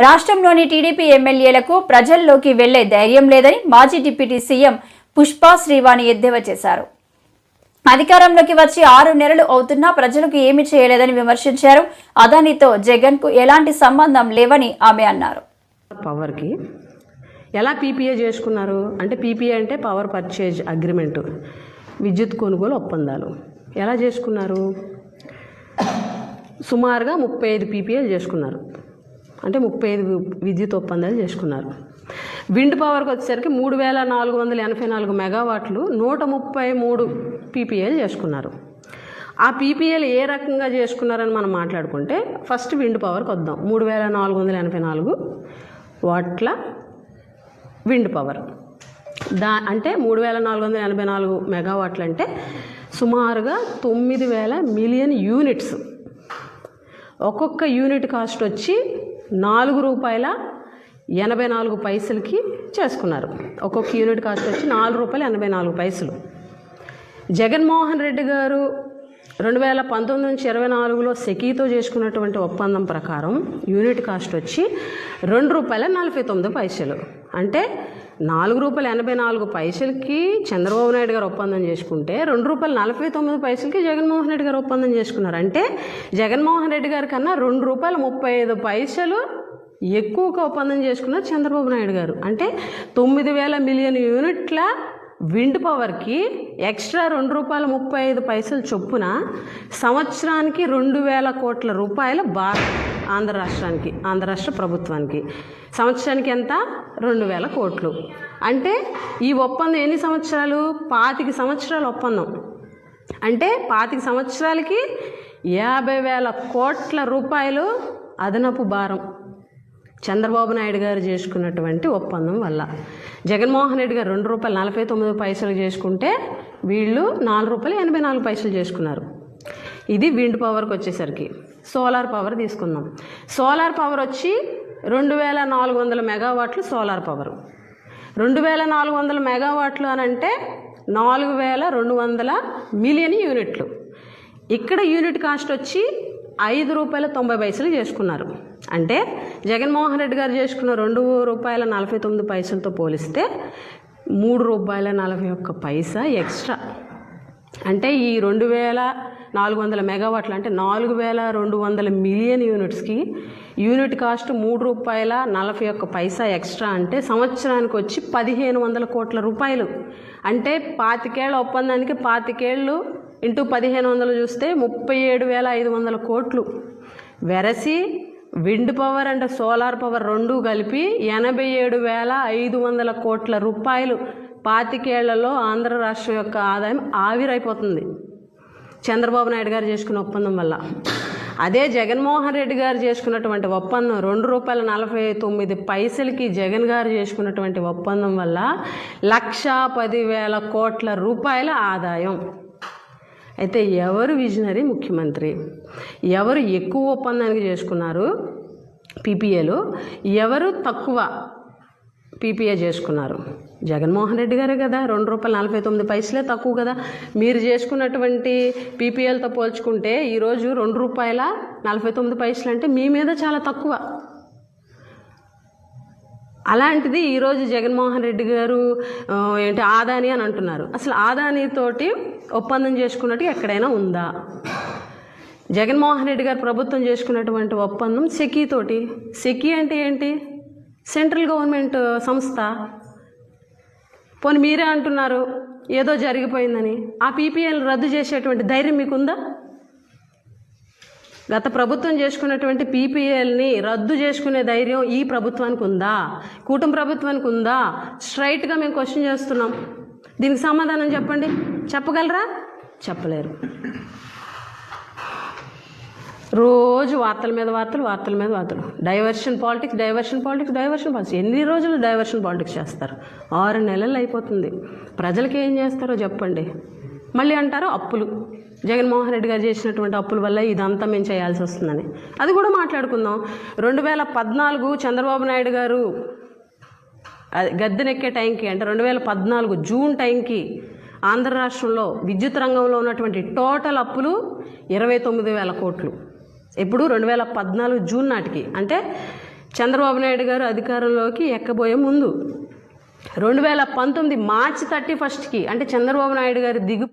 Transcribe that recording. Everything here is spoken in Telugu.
రాష్ట్రంలోని టీడీపీ ఎమ్మెల్యేలకు ప్రజల్లోకి వెళ్లే ధైర్యం లేదని మాజీ డిప్యూటీ సీఎం పుష్పా శ్రీవాణి ఎద్దేవా చేశారు. అధికారంలోకి వచ్చి 6 నెలలు అవుతున్నా ప్రజలకు ఏమీ చేయలేదని విమర్శించారు. అదానితో జగన్ కు ఎలాంటి సంబంధం లేవని ఆమె అన్నారు. పవర్కి ఎలా పీపీఏ చేసుకున్నారు అంటే పీపీఏ అంటే పవర్ పర్చేజ్ అగ్రిమెంటు, విద్యుత్ కొనుగోలు ఒప్పందాలు ఎలా చేసుకున్నారు? సుమారుగా 35 పీపీఏలు చేసుకున్నారు. అంటే 35 విద్యుత్ ఒప్పందాలు చేసుకున్నారు. విండ్ పవర్కి వచ్చేసరికి 3484 మెగావాట్లు 133 పీపీఏలు చేసుకున్నారు. ఆ పీపీఏలు ఏ రకంగా చేసుకున్నారని మనం మాట్లాడుకుంటే ఫస్ట్ విండ్ పవర్కి వద్దాం. 3484 వాట్ల విండ్ పవర్ అంటే 3484 మెగావాట్లు అంటే సుమారుగా 9000 మిలియన్ యూనిట్స్. ఒక్కొక్క యూనిట్ కాస్ట్ వచ్చి ₹4.84 చేసుకున్నారు. ఒక్కొక్క యూనిట్ కాస్ట్ వచ్చి ₹4.84. జగన్మోహన్ రెడ్డి గారు 2019 నుంచి 24లో సెకీతో చేసుకున్నటువంటి ఒప్పందం ప్రకారం యూనిట్ కాస్ట్ వచ్చి ₹2.49. అంటే ₹4.84కి చంద్రబాబు నాయుడు గారు ఒప్పందం చేసుకుంటే ₹2.49కి జగన్మోహన్ రెడ్డి గారు ఒప్పందం చేసుకున్నారు. అంటే జగన్మోహన్ రెడ్డి గారి కన్నా ₹2.35 ఎక్కువగా ఒప్పందం చేసుకున్నారు చంద్రబాబు నాయుడు గారు. అంటే 9000 మిలియన్ యూనిట్ల విండ్ పవర్కి ఎక్స్ట్రా ₹2.35 చొప్పున సంవత్సరానికి 2000 కోట్ల రూపాయల భారం ఆంధ్ర రాష్ట్ర ప్రభుత్వానికి. సంవత్సరానికి ఎంత? 2000 కోట్లు. అంటే ఈ ఒప్పందం ఎన్ని సంవత్సరాలు? 25 సంవత్సరాల ఒప్పందం. అంటే 25 సంవత్సరాలకి 50,000 కోట్ల రూపాయలు అదనపు భారం చంద్రబాబు నాయుడు గారు చేసుకున్నటువంటి ఒప్పందం వల్ల. జగన్మోహన్ రెడ్డి గారు ₹2.49 చేసుకుంటే వీళ్ళు ₹4.84 చేసుకున్నారు. ఇది విండ్ పవర్కి వచ్చేసరికి. సోలార్ పవర్ తీసుకుందాం. సోలార్ పవర్ వచ్చి 2400 మెగావాట్లు సోలార్ పవర్. 2400 మెగావాట్లు అని అంటే 4200 మిలియన్ యూనిట్లు. ఇక్కడ యూనిట్ కాస్ట్ వచ్చి ₹5.90 చేసుకున్నారు. అంటే జగన్మోహన్ రెడ్డి గారు చేసుకున్న ₹2.49తో పోలిస్తే ₹3.41 ఎక్స్ట్రా. అంటే ఈ 2400 మెగావాట్లు అంటే 4200 మిలియన్ యూనిట్స్కి యూనిట్ కాస్ట్ ₹3.41 ఎక్స్ట్రా. అంటే సంవత్సరానికి వచ్చి 1500 కోట్ల రూపాయలు. అంటే 25 ఒప్పందానికి 25 ఇంటూ 1500 చూస్తే 37,500 కోట్లు. వెరసి wind power and solar power రెండు కలిపి 87,500 కోట్ల రూపాయలు 25 ఆంధ్ర రాష్ట్రం యొక్క ఆదాయం ఆవిరైపోతుంది చంద్రబాబు నాయుడు గారు చేసుకున్న ఒప్పందం వల్ల. అదే జగన్మోహన్ రెడ్డి గారు చేసుకున్నటువంటి ఒప్పందం ₹2.49కి జగన్ గారు చేసుకున్నటువంటి ఒప్పందం వల్ల 1,10,000 కోట్ల రూపాయల ఆదాయం. అయితే ఎవరు విజనరీ ముఖ్యమంత్రి? ఎవరు ఎక్కువ ఒప్పందానికి చేసుకున్నారు పీపీఏలు? ఎవరు తక్కువ పీపీఏ చేసుకున్నారు? జగన్మోహన్ రెడ్డి గారే కదా. ₹2.49 తక్కువ కదా. మీరు చేసుకున్నటువంటి పీపీఎల్తో పోల్చుకుంటే ఈరోజు ₹2.49 అంటే మీ మీద చాలా తక్కువ. అలాంటిది ఈరోజు జగన్మోహన్ రెడ్డి గారు ఆదాని అని అంటున్నారు. అసలు ఆదానితోటి ఒప్పందం చేసుకున్నట్టు ఎక్కడైనా ఉందా? జగన్మోహన్ రెడ్డి గారు ప్రభుత్వం చేసుకున్నటువంటి ఒప్పందం సెకీతోటి. సెకీ అంటే ఏంటి? సెంట్రల్ గవర్నమెంట్ సంస్థ. పోనీ మీరే అంటున్నారు ఏదో జరిగిపోయిందని. ఆ పీపీఎల్ రద్దు చేసేటువంటి ధైర్యం మీకుందా? గత ప్రభుత్వం చేసుకున్నటువంటి పీపీఎల్ని రద్దు చేసుకునే ధైర్యం ఈ ప్రభుత్వానికి ఉందా? కూటమి ప్రభుత్వానికి ఉందా? స్ట్రైట్గా మేము క్వశ్చన్ చేస్తున్నాం. దీనికి సమాధానం చెప్పండి. చెప్పగలరా? చెప్పలేరు. రోజు వార్తల మీద వార్తలు. Diversion politics. ఎన్ని రోజులు డైవర్షన్ పాలిటిక్స్ చేస్తారు? 6 నెలలు అయిపోతుంది. ప్రజలకి ఏం చేస్తారో చెప్పండి. మళ్ళీ అంటారు అప్పులు. జగన్మోహన్ రెడ్డి గారు చేసినటువంటి అప్పుల వల్ల ఇదంతా మేము చేయాల్సి వస్తుందని. అది కూడా మాట్లాడుకుందాం. 2014 చంద్రబాబు నాయుడు గారు గద్దెనెక్కే టైంకి అంటే 2014 జూన్ టైంకి ఆంధ్ర రాష్ట్రంలో విద్యుత్ రంగంలో ఉన్నటువంటి టోటల్ అప్పులు 29,000 కోట్లు. ఎప్పుడు 2014 జూన్ నాటికి. అంటే చంద్రబాబు నాయుడు గారు అధికారంలోకి ఎక్కబోయే ముందు 2019 మార్చి 31కి అంటే చంద్రబాబు నాయుడు గారి